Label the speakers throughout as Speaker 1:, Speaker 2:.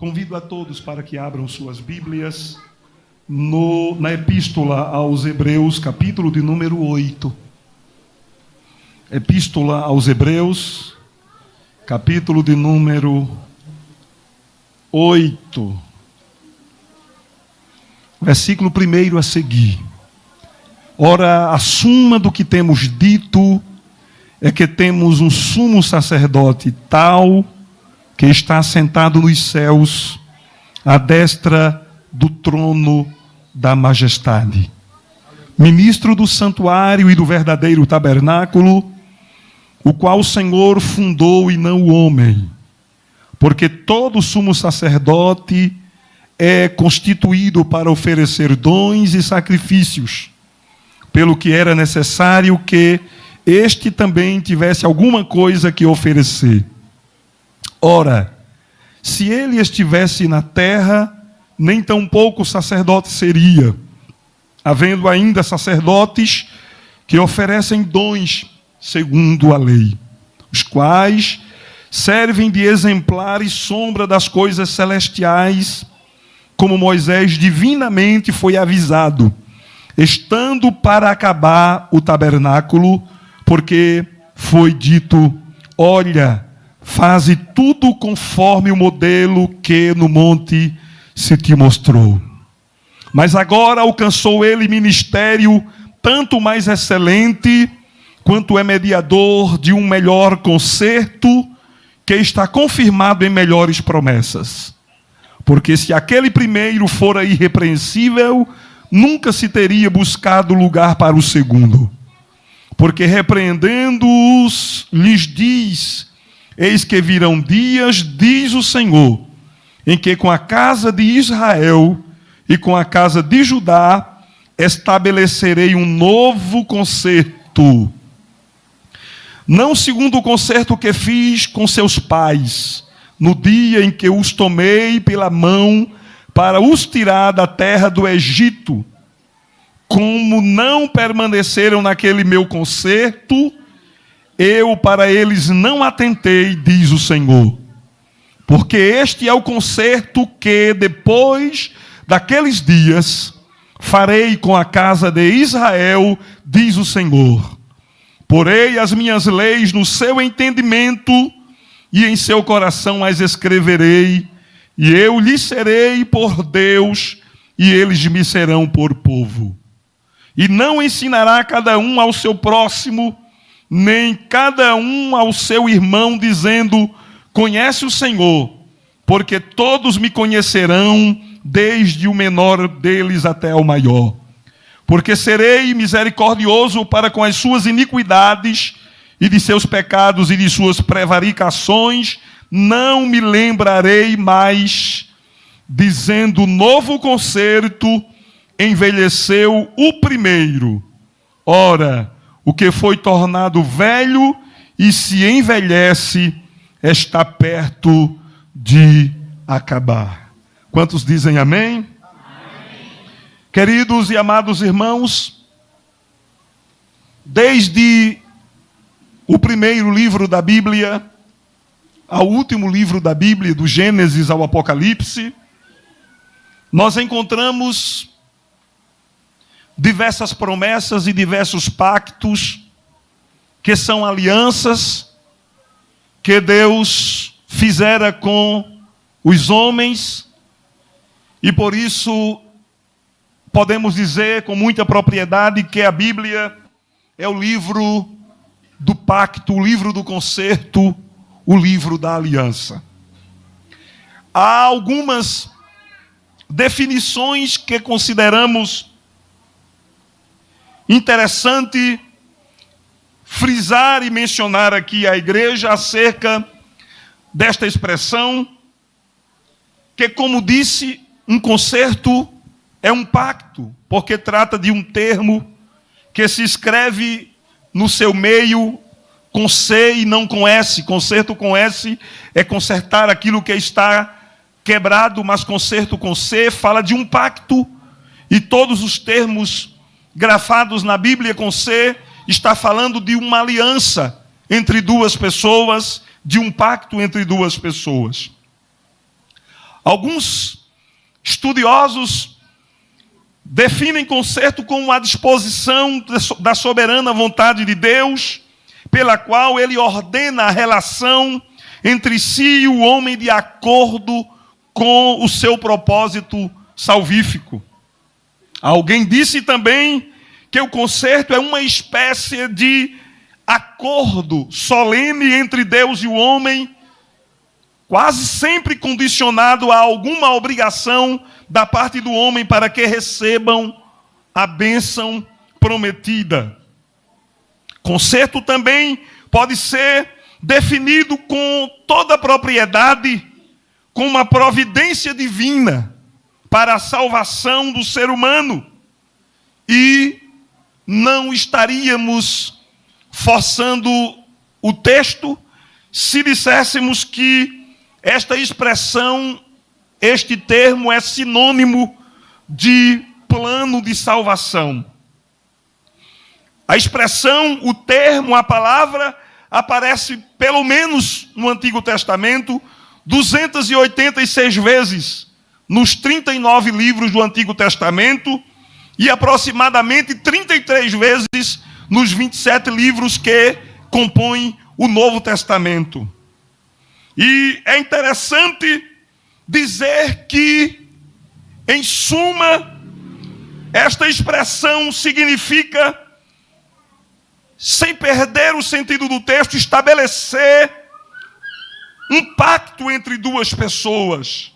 Speaker 1: Convido a todos para que abram suas Bíblias na Epístola aos Hebreus, capítulo de número 8. Epístola aos Hebreus, capítulo de número 8. Versículo 1 a seguir. Ora, a suma do que temos dito é que temos um sumo sacerdote tal que está sentado nos céus, à destra do trono da majestade. Ministro do santuário e do verdadeiro tabernáculo, o qual o Senhor fundou e não o homem. Porque todo sumo sacerdote é constituído para oferecer dons e sacrifícios, pelo que era necessário que este também tivesse alguma coisa que oferecer. Ora, se ele estivesse na terra, nem tampouco sacerdote seria, havendo ainda sacerdotes que oferecem dons segundo a lei, os quais servem de exemplar e sombra das coisas celestiais, como Moisés divinamente foi avisado, estando para acabar o tabernáculo, porque foi dito: olha, faze tudo conforme o modelo que no monte se te mostrou. Mas agora alcançou ele ministério tanto mais excelente, quanto é mediador de um melhor concerto, que está confirmado em melhores promessas. Porque se aquele primeiro fora irrepreensível, nunca se teria buscado lugar para o segundo. Porque repreendendo-os, lhes diz: eis que virão dias, diz o Senhor, em que com a casa de Israel e com a casa de Judá estabelecerei um novo concerto. Não segundo o concerto que fiz com seus pais, no dia em que os tomei pela mão para os tirar da terra do Egito, como não permaneceram naquele meu concerto, eu para eles não atentei, diz o Senhor. Porque este é o concerto que, depois daqueles dias, farei com a casa de Israel, diz o Senhor. Porei as minhas leis no seu entendimento, e em seu coração as escreverei, e eu lhes serei por Deus, e eles me serão por povo. E não ensinará cada um ao seu próximo, nem cada um ao seu irmão, dizendo: conhece o Senhor, porque todos me conhecerão, desde o menor deles até o maior. Porque serei misericordioso para com as suas iniquidades, e de seus pecados e de suas prevaricações não me lembrarei mais, dizendo: novo concerto envelheceu o primeiro. Ora, o que foi tornado velho e se envelhece está perto de acabar. Quantos dizem amém? Amém. Queridos e amados irmãos, desde o primeiro livro da Bíblia ao último livro da Bíblia, do Gênesis ao Apocalipse, nós encontramos diversas promessas e diversos pactos, que são alianças que Deus fizera com os homens, e por isso podemos dizer com muita propriedade que a Bíblia é o livro do pacto, o livro do concerto, o livro da aliança. Há algumas definições que consideramos interessante frisar e mencionar aqui à igreja acerca desta expressão, que, como disse, um concerto é um pacto, porque trata de um termo que se escreve no seu meio com C e não com S. Concerto com S é consertar aquilo que está quebrado, mas concerto com C fala de um pacto, e todos os termos grafados na Bíblia com C está falando de uma aliança entre duas pessoas, de um pacto entre duas pessoas. Alguns estudiosos definem conserto como a disposição da soberana vontade de Deus, pela qual ele ordena a relação entre si e o homem de acordo com o seu propósito salvífico. Alguém disse também que o conserto é uma espécie de acordo solene entre Deus e o homem, quase sempre condicionado a alguma obrigação da parte do homem para que recebam a bênção prometida. Conserto também pode ser definido com toda a propriedade, com uma providência divina para a salvação do ser humano. E não estaríamos forçando o texto se disséssemos que esta expressão, este termo é sinônimo de plano de salvação. A expressão, o termo, a palavra aparece pelo menos no Antigo Testamento 286 vezes nos 39 livros do Antigo Testamento e aproximadamente 33 vezes nos 27 livros que compõem o Novo Testamento. E é interessante dizer que, em suma, esta expressão significa, sem perder o sentido do texto, estabelecer um pacto entre duas pessoas.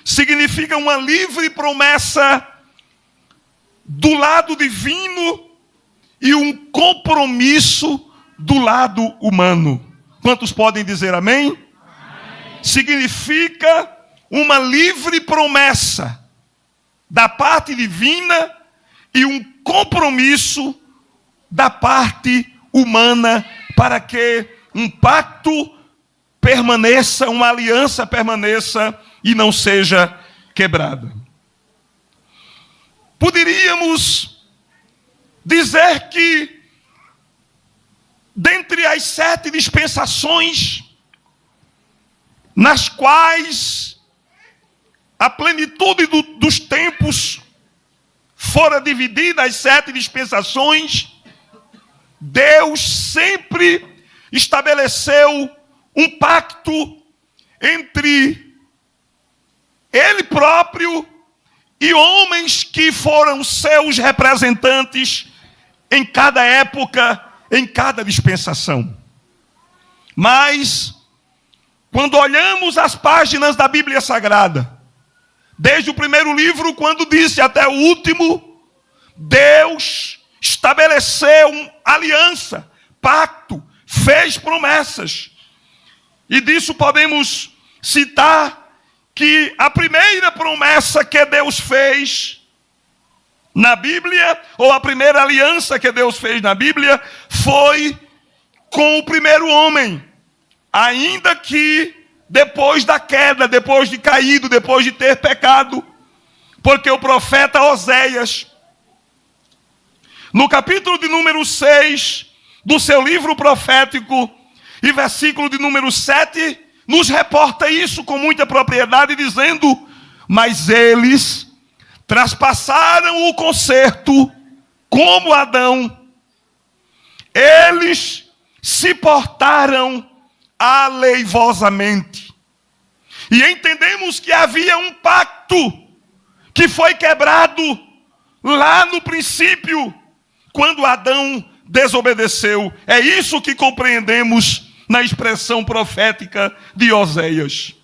Speaker 1: Significa uma livre promessa do lado divino e um compromisso do lado humano. Quantos podem dizer amém? Amém. Significa uma livre promessa da parte divina e um compromisso da parte humana para que um pacto permaneça, uma aliança permaneça e não seja quebrada. Poderíamos dizer que, dentre as 7 dispensações, nas quais a plenitude dos tempos fora dividida, as 7 dispensações, Deus sempre estabeleceu um pacto entre Ele próprio e homens que foram seus representantes em cada época, em cada dispensação. Mas, quando olhamos as páginas da Bíblia Sagrada, desde o primeiro livro, quando disse até o último, Deus estabeleceu aliança, pacto, fez promessas. E disso podemos citar que a primeira promessa que Deus fez na Bíblia, ou a primeira aliança que Deus fez na Bíblia, foi com o primeiro homem. Ainda que depois da queda, depois de caído, depois de ter pecado, porque o profeta Oséias, no capítulo de número 6 do seu livro profético, e versículo de número 7, nos reporta isso com muita propriedade, dizendo: mas eles traspassaram o concerto como Adão, eles se portaram aleivosamente. E entendemos que havia um pacto que foi quebrado lá no princípio, quando Adão desobedeceu. É isso que compreendemos na expressão profética de Oséias.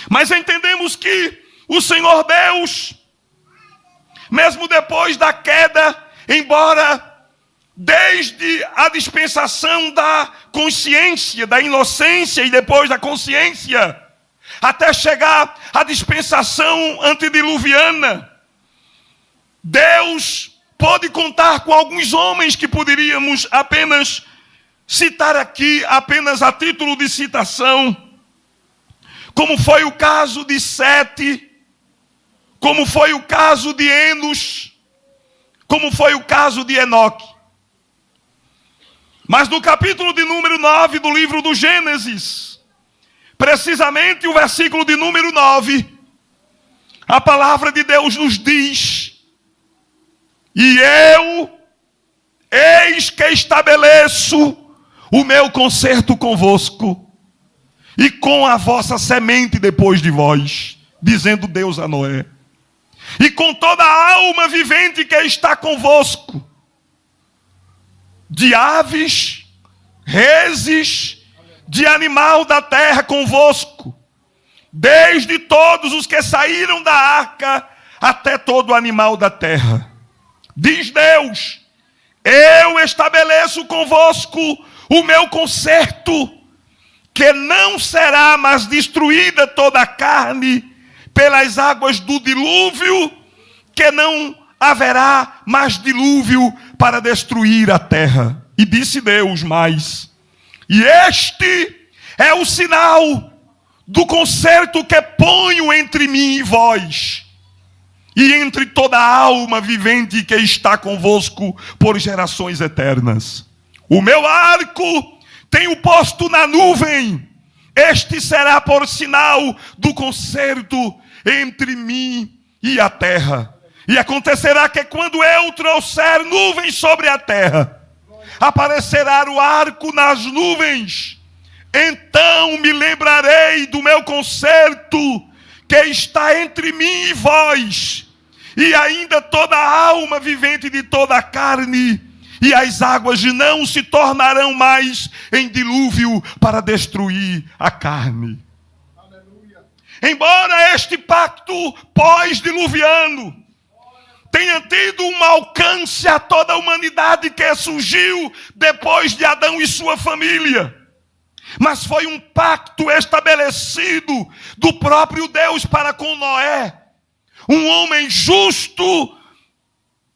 Speaker 1: Mas entendemos que o Senhor Deus, mesmo depois da queda, embora desde a dispensação da consciência, da inocência e depois da consciência, até chegar à dispensação antediluviana, Deus pôde contar com alguns homens que poderíamos apenas citar aqui, apenas a título de citação, como foi o caso de Sete, como foi o caso de Enos, como foi o caso de Enoque. Mas no capítulo de número 9 do livro do Gênesis, Precisamente o versículo de número 9, a palavra de Deus nos diz: e eu, eis que estabeleço o meu concerto convosco e com a vossa semente depois de vós, dizendo Deus a Noé, e com toda a alma vivente que está convosco, de aves, reses, de animal da terra convosco, desde todos os que saíram da arca até todo animal da terra. Diz Deus: eu estabeleço convosco o meu concerto, que não será mais destruída toda a carne pelas águas do dilúvio, que não haverá mais dilúvio para destruir a terra. E disse Deus mais: e este é o sinal do concerto que ponho entre mim e vós, e entre toda a alma vivente que está convosco por gerações eternas. O meu arco tenho posto na nuvem, este será por sinal do concerto entre mim e a terra. E acontecerá que quando eu trouxer nuvens sobre a terra, aparecerá o arco nas nuvens, então me lembrarei do meu concerto que está entre mim e vós, e ainda toda a alma vivente de toda a carne, e as águas não se tornarão mais em dilúvio para destruir a carne. Aleluia. Embora este pacto pós-diluviano tenha tido um alcance a toda a humanidade que surgiu depois de Adão e sua família, mas foi um pacto estabelecido do próprio Deus para com Noé, um homem justo,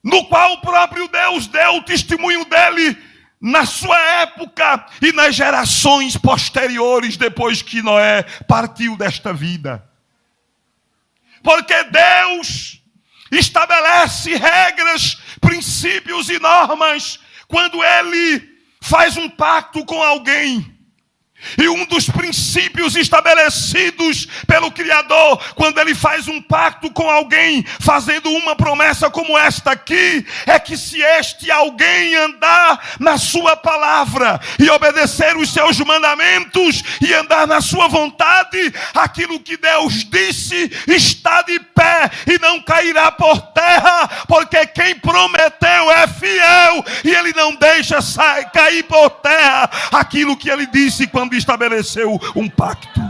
Speaker 1: no qual o próprio Deus deu o testemunho dele na sua época e nas gerações posteriores, depois que Noé partiu desta vida. Porque Deus estabelece regras, princípios e normas quando Ele faz um pacto com alguém. E um dos princípios estabelecidos pelo Criador, quando Ele faz um pacto com alguém, fazendo uma promessa como esta aqui, é que se este alguém andar na sua palavra e obedecer os seus mandamentos e andar na sua vontade, aquilo que Deus disse está de pé e não cairá por terra, porque quem prometeu é fiel e Ele não deixa cair por terra aquilo que Ele disse quando estabeleceu um pacto.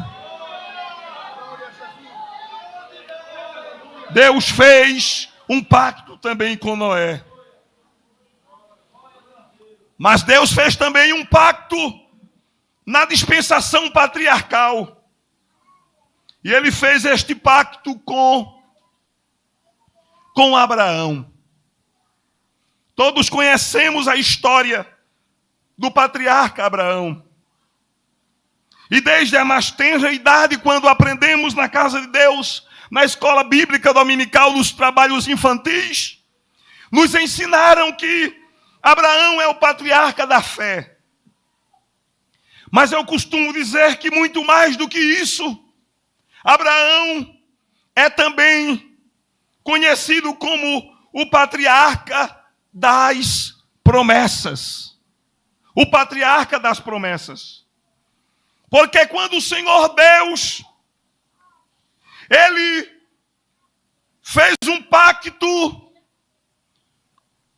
Speaker 1: Deus fez um pacto também com Noé. Mas Deus fez também um pacto na dispensação patriarcal. E Ele fez este pacto com Abraão. Todos conhecemos a história do patriarca Abraão. E desde a mais tenra idade, quando aprendemos na casa de Deus, na escola bíblica dominical, nos trabalhos infantis, nos ensinaram que Abraão é o patriarca da fé. Mas eu costumo dizer que muito mais do que isso, Abraão é também conhecido como o patriarca das promessas. O patriarca das promessas. Porque quando o Senhor Deus, Ele fez um pacto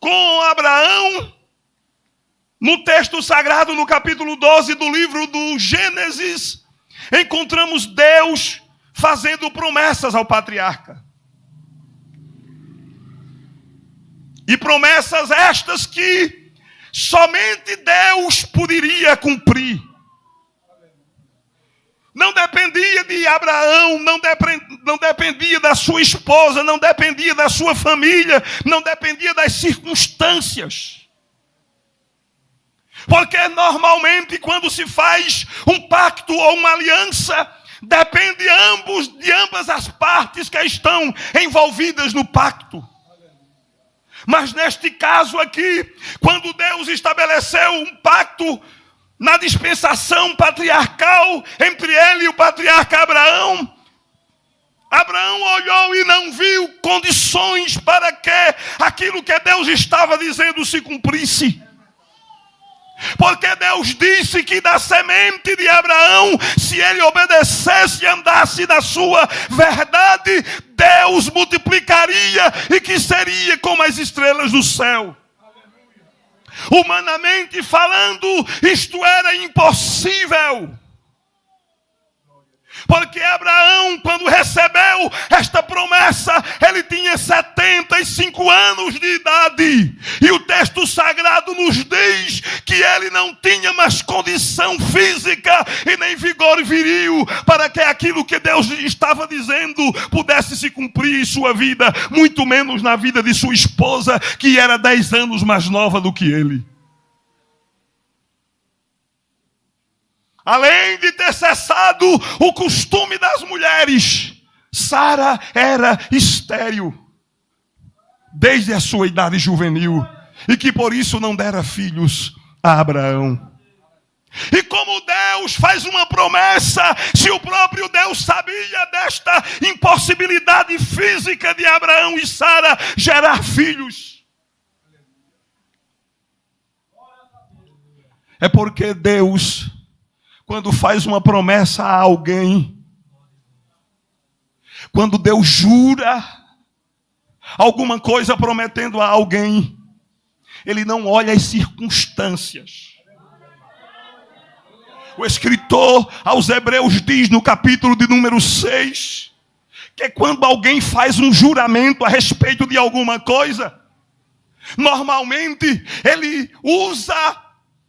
Speaker 1: com Abraão, no texto sagrado, no capítulo 12 do livro do Gênesis, encontramos Deus fazendo promessas ao patriarca. E promessas estas que somente Deus poderia cumprir. Não dependia de Abraão, não dependia da sua esposa, não dependia da sua família, não dependia das circunstâncias. Porque normalmente quando se faz um pacto ou uma aliança, depende de ambas as partes que estão envolvidas no pacto. Mas neste caso aqui, quando Deus estabeleceu um pacto na dispensação patriarcal entre ele e o patriarca Abraão, Abraão olhou e não viu condições para que aquilo que Deus estava dizendo se cumprisse. Porque Deus disse que da semente de Abraão, se ele obedecesse e andasse na sua verdade, Deus multiplicaria e que seria como as estrelas do céu. Humanamente falando, isto era impossível. Porque Abraão, quando recebeu esta promessa, ele tinha 75 anos de idade. E o texto sagrado nos diz que ele não tinha mais condição física e nem vigor viril para que aquilo que Deus lhe estava dizendo pudesse se cumprir em sua vida, muito menos na vida de sua esposa, que era 10 anos mais nova do que ele. Além de ter cessado o costume das mulheres, Sara era estéril desde a sua idade juvenil e que por isso não dera filhos a Abraão. E como Deus faz uma promessa, se o próprio Deus sabia desta impossibilidade física de Abraão e Sara gerar filhos, é porque Deus, quando faz uma promessa a alguém, quando Deus jura alguma coisa prometendo a alguém, Ele não olha as circunstâncias. O escritor aos Hebreus diz no capítulo de número 6, que quando alguém faz um juramento a respeito de alguma coisa, normalmente ele usa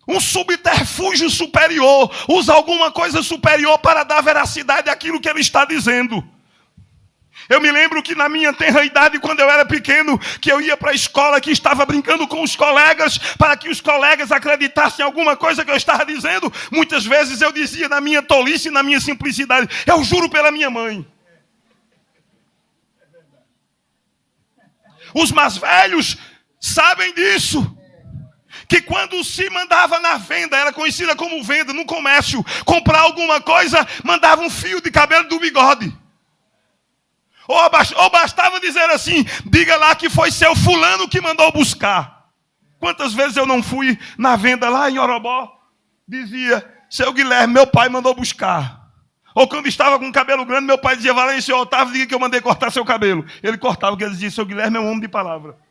Speaker 1: um subterfúgio superior, usa alguma coisa superior para dar veracidade àquilo que ele está dizendo. Eu me lembro que na minha tenra idade, quando eu era pequeno, que eu ia para a escola, que estava brincando com os colegas, para que os colegas acreditassem em alguma coisa que eu estava dizendo. Muitas vezes eu dizia na minha tolice, na minha simplicidade, eu juro pela minha mãe. Os mais velhos sabem disso. Que quando se mandava na venda, era conhecida como venda, no comércio, comprar alguma coisa, mandava um fio de cabelo do bigode. Ou bastava dizer assim, diga lá que foi seu fulano que mandou buscar. Quantas vezes eu não fui na venda lá em Orobó, dizia, seu Guilherme, meu pai mandou buscar. Ou quando estava com o cabelo grande, meu pai dizia, vai lá em seu Otávio, diga que eu mandei cortar seu cabelo. Ele cortava, porque ele dizia, seu Guilherme é um homem de palavra.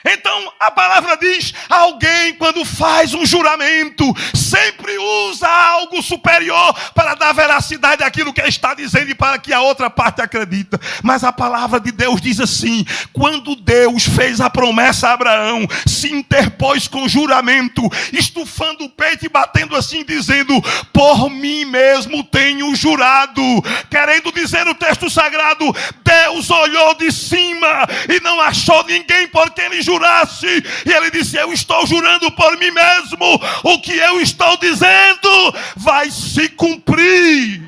Speaker 1: Então a palavra diz, alguém quando faz um juramento, sempre usa algo superior para dar veracidade àquilo que está dizendo e para que a outra parte acredita. Mas a palavra de Deus diz assim, quando Deus fez a promessa a Abraão, se interpôs com juramento, estufando o peito e batendo assim, dizendo, por mim mesmo tenho jurado. Querendo dizer o texto sagrado, Deus olhou de cima e não achou ninguém por quem ele jurasse. E ele disse, eu estou jurando por mim mesmo, o que eu estou dizendo vai se cumprir.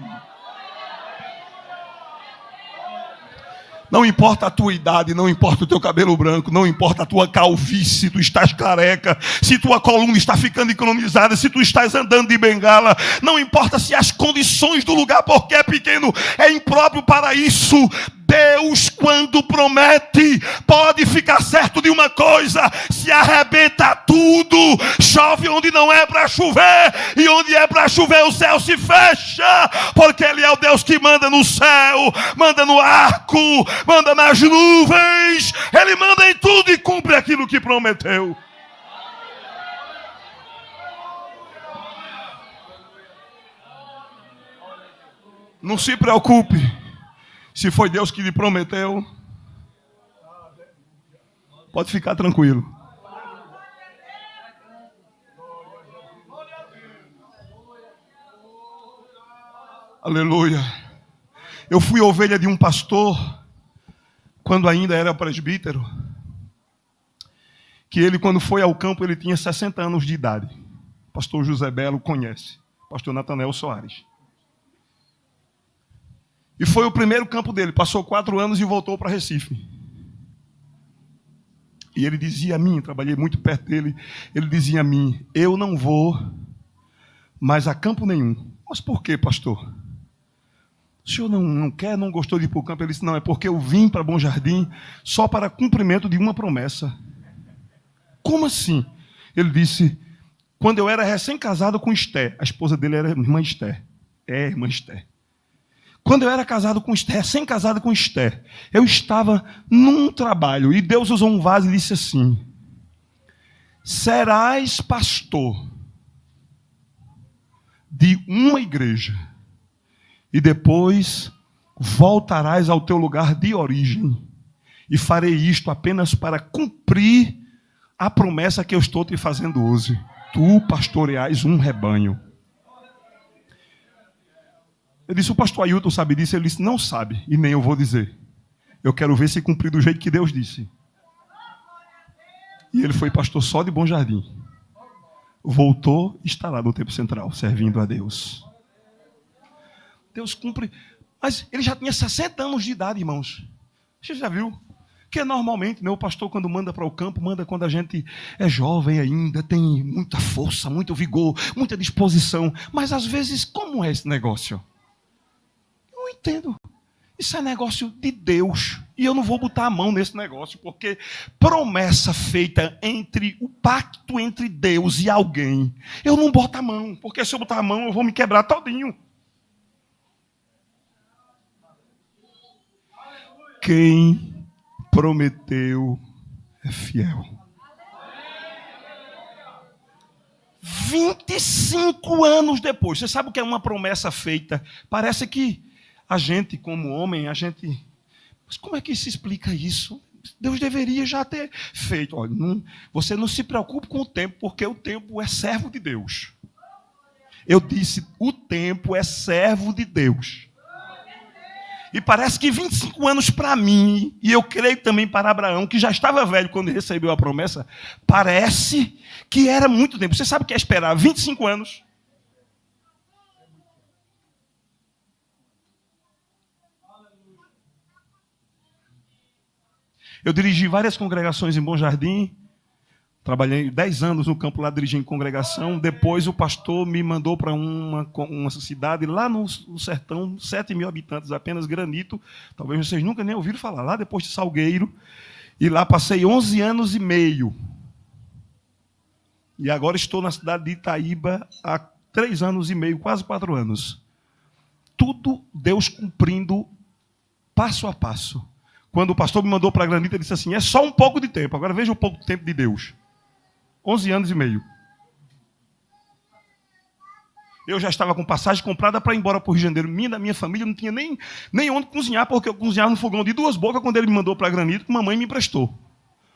Speaker 1: Não importa a tua idade, não importa o teu cabelo branco, não importa a tua calvície, se tu estás careca, se tua coluna está ficando encronizada, se tu estás andando de bengala, não importa se as condições do lugar, porque é pequeno, é impróprio para isso. Deus, quando promete, pode ficar certo de uma coisa, se arrebenta tudo, chove onde não é para chover, e onde é para chover o céu se fecha, porque Ele é o Deus que manda no céu, manda no arco, manda nas nuvens, Ele manda em tudo e cumpre aquilo que prometeu. Não se preocupe. Se foi Deus que lhe prometeu, pode ficar tranquilo. Aleluia. Eu fui ovelha de um pastor, quando ainda era presbítero, que ele, quando foi ao campo, ele tinha 60 anos de idade. Pastor José Belo conhece. Pastor Natanel Soares. E foi o primeiro campo dele. Passou 4 anos e voltou para Recife. E ele dizia a mim, trabalhei muito perto dele, ele dizia a mim, eu não vou mais a campo nenhum. Mas por quê, pastor? O senhor não quer, não gostou de ir para o campo? Ele disse, não, é porque eu vim para Bom Jardim só para cumprimento de uma promessa. Como assim? Ele disse, quando eu era recém-casado com Esté, a esposa dele era irmã Esté. É, irmã Esté. Quando eu era casado com Esté, recém-casado com Esté, eu estava num trabalho e Deus usou um vaso e disse assim, serás pastor de uma igreja e depois voltarás ao teu lugar de origem e farei isto apenas para cumprir a promessa que eu estou te fazendo hoje. Tu pastoreais um rebanho. Eu disse, o pastor Ailton sabe disso? Ele disse, não sabe, e nem eu vou dizer. Eu quero ver se cumprir do jeito que Deus disse. E ele foi pastor só de Bom Jardim. Voltou e está lá no Templo Central, servindo a Deus. Deus cumpre. Mas ele já tinha 60 anos de idade, irmãos. Você já viu? Que normalmente, né, o pastor, quando manda para o campo, manda quando a gente é jovem ainda, tem muita força, muito vigor, muita disposição. Mas às vezes, como é esse negócio? Eu não entendo. Isso é negócio de Deus. E eu não vou botar a mão nesse negócio, porque promessa feita entre o pacto entre Deus e alguém, eu não boto a mão, porque se eu botar a mão, eu vou me quebrar todinho. Quem prometeu é fiel. 25 anos depois, você sabe o que é uma promessa feita? Parece que a gente, como homem, mas como é que se explica isso? Deus deveria já ter feito. Olha, você não se preocupe com o tempo, porque o tempo é servo de Deus. Eu disse, o tempo é servo de Deus. E parece que 25 anos para mim, e eu creio também para Abraão, que já estava velho quando recebeu a promessa, parece que era muito tempo. Você sabe o que é esperar 25 anos? Eu dirigi várias congregações em Bom Jardim, trabalhei 10 anos no campo lá dirigindo congregação. Depois o pastor me mandou para uma cidade lá no sertão, 7.000 habitantes apenas, Granito. Talvez vocês nunca nem ouviram falar, lá depois de Salgueiro. E lá passei 11 anos e meio. E agora estou na cidade de Itaíba há 3 anos e meio, quase 4 anos. Tudo Deus cumprindo passo a passo. Quando o pastor me mandou para a Granito, ele disse assim, é só um pouco de tempo. Agora veja o pouco de tempo de Deus. 11 anos e meio. Eu já estava com passagem comprada para ir embora para o Rio de Janeiro. Da minha família não tinha nem onde cozinhar, porque eu cozinhava no fogão de 2 bocas quando ele me mandou para a Granito, que mamãe me emprestou.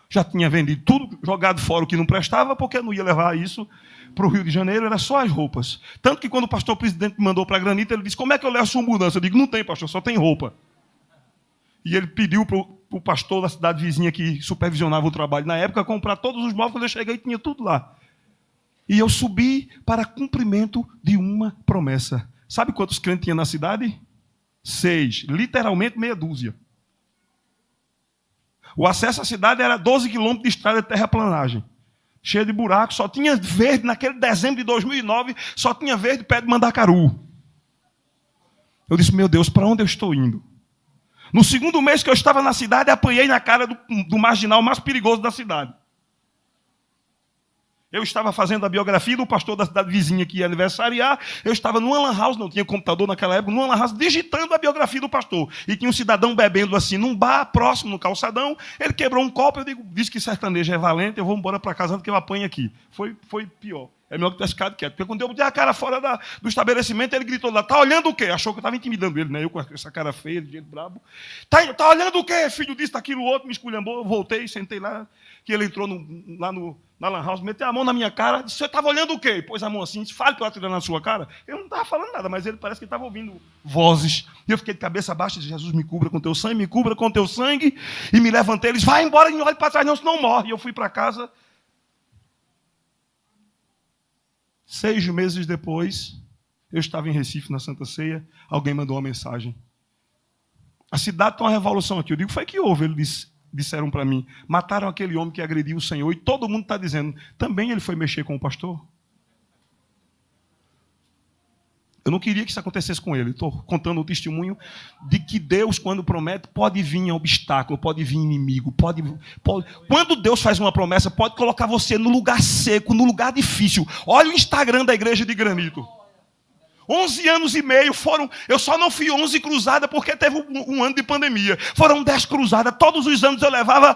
Speaker 1: Já tinha vendido tudo, jogado fora o que não prestava, porque eu não ia levar isso para o Rio de Janeiro, era só as roupas. Tanto que quando o pastor presidente me mandou para a Granito, ele disse, como é que eu levo a sua mudança? Eu digo, não tem, pastor, só tem roupa. E ele pediu para o pastor da cidade vizinha que supervisionava o trabalho na época comprar todos os móveis. Quando eu cheguei, tinha tudo lá. E eu subi para cumprimento de uma promessa. Sabe quantos crentes tinha na cidade? 6. Literalmente meia dúzia. O acesso à cidade era 12 quilômetros de estrada de terraplanagem. Cheia de buracos. Só tinha verde naquele dezembro de 2009. Só tinha verde perto de Mandacaru. Eu disse, meu Deus, para onde eu estou indo? No segundo mês que eu estava na cidade, apanhei na cara do marginal mais perigoso da cidade. Eu estava fazendo a biografia do pastor da cidade vizinha que ia aniversariar. Eu estava numa lan house, não tinha computador naquela época, numa lan house, digitando a biografia do pastor. E tinha um cidadão bebendo assim, num bar próximo, no calçadão. Ele quebrou um copo, disse que sertanejo é valente, eu vou embora para casa porque eu apanho aqui. Foi pior. É melhor que ter ficado quieto. Porque quando eu botei a cara fora do estabelecimento, ele gritou lá, tá olhando o quê? Achou que eu estava intimidando ele, né? Eu com essa cara feia, de jeito brabo. Tá olhando o quê? Filho disso, daquilo, outro, me esculhambou. Eu voltei, sentei lá, que ele entrou na lan house, meteu a mão na minha cara, disse, você estava olhando o quê? Pôs a mão assim, disse, fale que eu estou atirando na sua cara. Eu não estava falando nada, mas ele parece que estava ouvindo vozes. E eu fiquei de cabeça baixa, disse, Jesus, me cubra com teu sangue, me cubra com teu sangue. E me levantei, ele disse, vai embora e não olhe para trás, não, senão morre. E eu fui para casa. 6 meses depois, eu estava em Recife, na Santa Ceia, alguém mandou uma mensagem. A cidade tem uma revolução aqui. Eu digo, foi que houve? Ele disse, disseram para mim, mataram aquele homem que agrediu o Senhor, e todo mundo está dizendo, também ele foi mexer com o pastor? Eu não queria que isso acontecesse com ele. Estou contando o testemunho de que Deus, quando promete, pode vir obstáculo, pode vir inimigo, pode... Quando Deus faz uma promessa, pode colocar você no lugar seco, no lugar difícil. Olha o Instagram da Igreja de Granito. 11 anos e meio foram... Eu só não fui 11 cruzadas porque teve um ano de pandemia. Foram 10 cruzadas. Todos os anos eu levava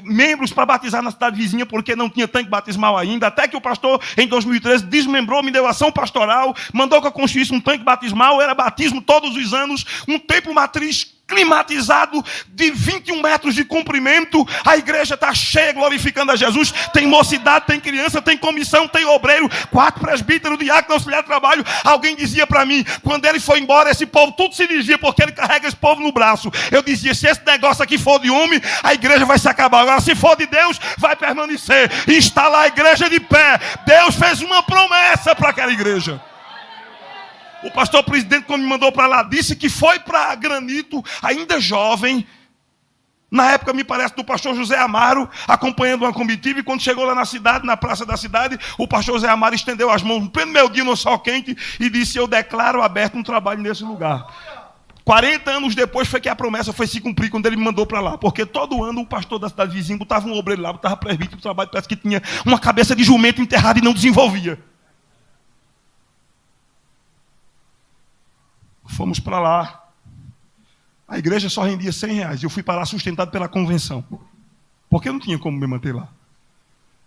Speaker 1: membros para batizar na cidade vizinha porque não tinha tanque batismal ainda. Até que o pastor, em 2013, desmembrou, me deu ação pastoral, mandou que eu construísse um tanque batismal. Era batismo todos os anos. Um templo matriz climatizado de 21 metros de comprimento. A igreja está cheia, glorificando a Jesus. Tem mocidade, tem criança, tem comissão, tem obreiro, 4 presbíteros, diácono, auxiliar de trabalho. Alguém dizia para mim, quando ele foi embora, esse povo tudo se dirigia porque ele carrega esse povo no braço. Eu dizia, se esse negócio aqui for de homem, a igreja vai se acabar. Agora, se for de Deus, vai permanecer. E está lá a igreja de pé. Deus fez uma promessa para aquela igreja. O pastor presidente, quando me mandou para lá, disse que foi para Granito, ainda jovem. Na época, me parece, do pastor José Amaro, acompanhando uma comitiva. E quando chegou lá na cidade, na praça da cidade, o pastor José Amaro estendeu as mãos no pleno meu dia no sol quente e disse, eu declaro aberto um trabalho nesse lugar. 40 anos depois foi que a promessa foi se cumprir quando ele me mandou para lá. Porque todo ano o pastor da cidade vizinha botava um obreiro lá, botava presbítero, o trabalho parece que tinha uma cabeça de jumento enterrada e não desenvolvia. Fomos para lá. A igreja só rendia R$100. Eu fui para lá sustentado pela convenção. Porque eu não tinha como me manter lá.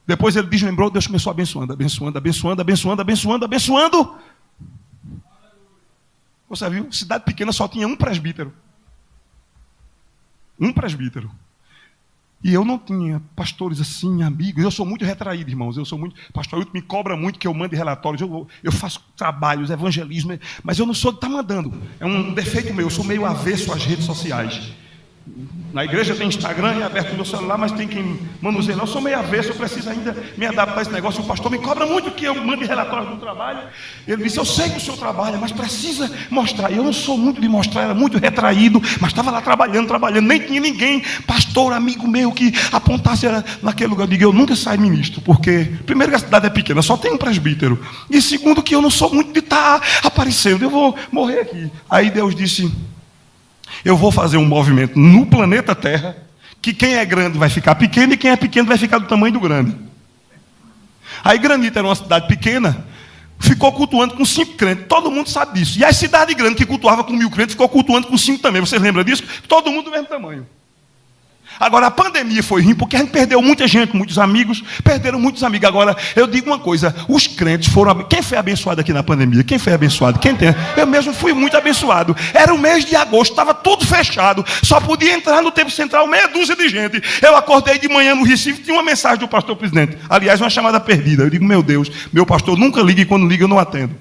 Speaker 1: Depois ele desmembrou, Deus começou abençoando, abençoando, abençoando, abençoando, abençoando, abençoando. Você viu? Cidade pequena só tinha um presbítero. Um presbítero. E eu não tinha pastores assim, amigos. Eu sou muito retraído, irmãos. Eu sou muito... Pastor Hilton me cobra muito que eu mande relatórios. Eu faço trabalhos, evangelismo, mas eu não sou de estar mandando. É um defeito meu. Eu sou meio avesso às redes sociais. Na igreja tem Instagram, é aberto no meu celular, mas tem quem manuseia. Eu sou meio avesso, eu preciso ainda me adaptar a esse negócio. O pastor me cobra muito que eu mande relatórios do trabalho. Ele disse, eu sei que o senhor trabalha, mas precisa mostrar. Eu não sou muito de mostrar, era muito retraído, mas estava lá trabalhando. Nem tinha ninguém, pastor, amigo meu, que apontasse naquele lugar. Eu digo, eu nunca saio ministro, porque, primeiro, que a cidade é pequena, só tem um presbítero. E segundo, que eu não sou muito de estar aparecendo, eu vou morrer aqui. Aí Deus disse... Eu vou fazer um movimento no planeta Terra, que quem é grande vai ficar pequeno e quem é pequeno vai ficar do tamanho do grande. Aí Granito era uma cidade pequena, ficou cultuando com 5 crentes, todo mundo sabe disso. E a cidade grande que cultuava com 1000 crentes, ficou cultuando com 5 também. Vocês lembram disso? Todo mundo do mesmo tamanho. Agora, a pandemia foi ruim porque a gente perdeu muita gente, muitos amigos, perderam muitos amigos. Agora, eu digo uma coisa, os crentes foram... Quem foi abençoado aqui na pandemia? Quem foi abençoado? Quem tem? Eu mesmo fui muito abençoado. Era o mês de agosto, estava tudo fechado, só podia entrar no Templo Central meia dúzia de gente. Eu acordei de manhã no Recife, tinha uma mensagem do pastor presidente. Aliás, uma chamada perdida. Eu digo, meu Deus, meu pastor nunca liga e quando liga eu não atendo.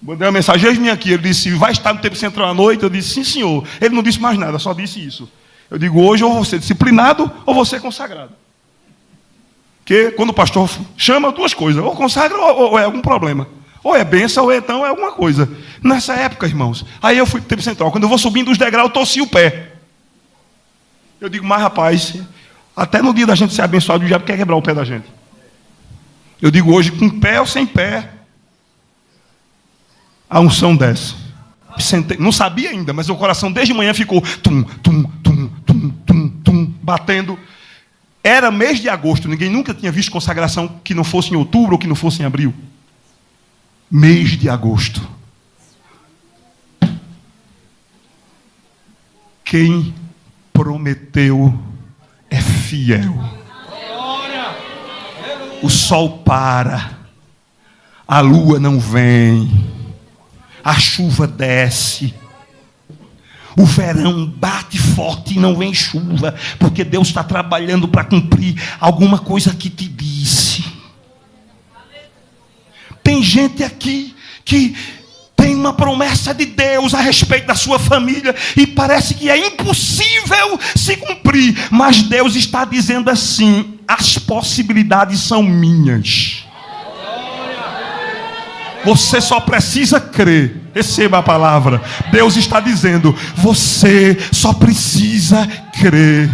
Speaker 1: Mandei uma mensagem, eis-me aqui. Ele disse, vai estar no Templo Central à noite? Eu disse, sim senhor. Ele não disse mais nada, só disse isso. Eu digo, hoje ou vou ser disciplinado ou vou ser consagrado. Porque quando o pastor chama, 2 coisas. Ou consagra ou é algum problema. Ou é bênção ou então é alguma coisa. Nessa época, irmãos, aí eu fui para o Templo Central. Quando eu vou subindo os degraus, eu torci o pé. Eu digo, mas rapaz, até no dia da gente ser abençoado, o diabo quer quebrar o pé da gente. Eu digo, hoje, com pé ou sem pé, a unção desce. Não sabia ainda, mas o coração desde manhã ficou tum, tum, tum, tum, tum, tum, batendo. Era mês de agosto, ninguém nunca tinha visto consagração que não fosse em outubro ou que não fosse em abril. Mês de agosto. Quem prometeu é fiel. O sol para, a lua não vem. A chuva desce. O verão bate forte e não vem chuva, porque Deus está trabalhando para cumprir alguma coisa que te disse. Tem gente aqui que tem uma promessa de Deus a respeito da sua família e parece que é impossível se cumprir, mas Deus está dizendo assim, as possibilidades são minhas. Você só precisa crer. Receba a palavra. Deus está dizendo, você só precisa crer.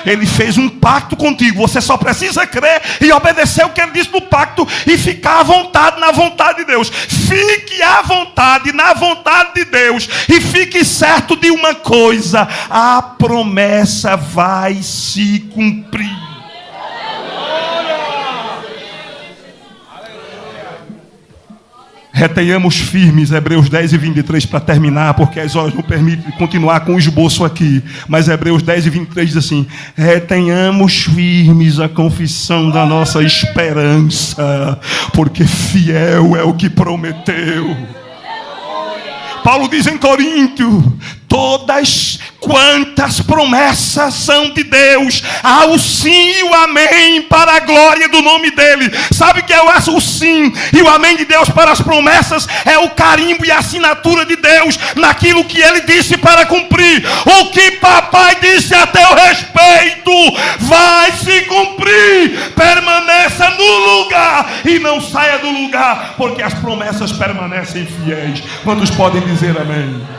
Speaker 1: Ele fez um pacto contigo. Você só precisa crer e obedecer o que ele disse no pacto e ficar à vontade na vontade de Deus. Fique à vontade na vontade de Deus e fique certo de uma coisa: a promessa vai se cumprir. Retenhamos firmes, Hebreus 10 e 23, para terminar, porque as horas não permitem continuar com o esboço aqui. Mas Hebreus 10 e 23 diz assim: retenhamos firmes a confissão da nossa esperança, porque fiel é o que prometeu. Paulo diz em Coríntio: todas quantas promessas são de Deus, há o sim e o amém para a glória do nome dele. Sabe o que é o sim e o amém de Deus para as promessas? É o carimbo e a assinatura de Deus naquilo que ele disse para cumprir. O que papai disse a teu respeito vai se cumprir. Permaneça no lugar e não saia do lugar, porque as promessas permanecem fiéis. Quantos podem dizer amém?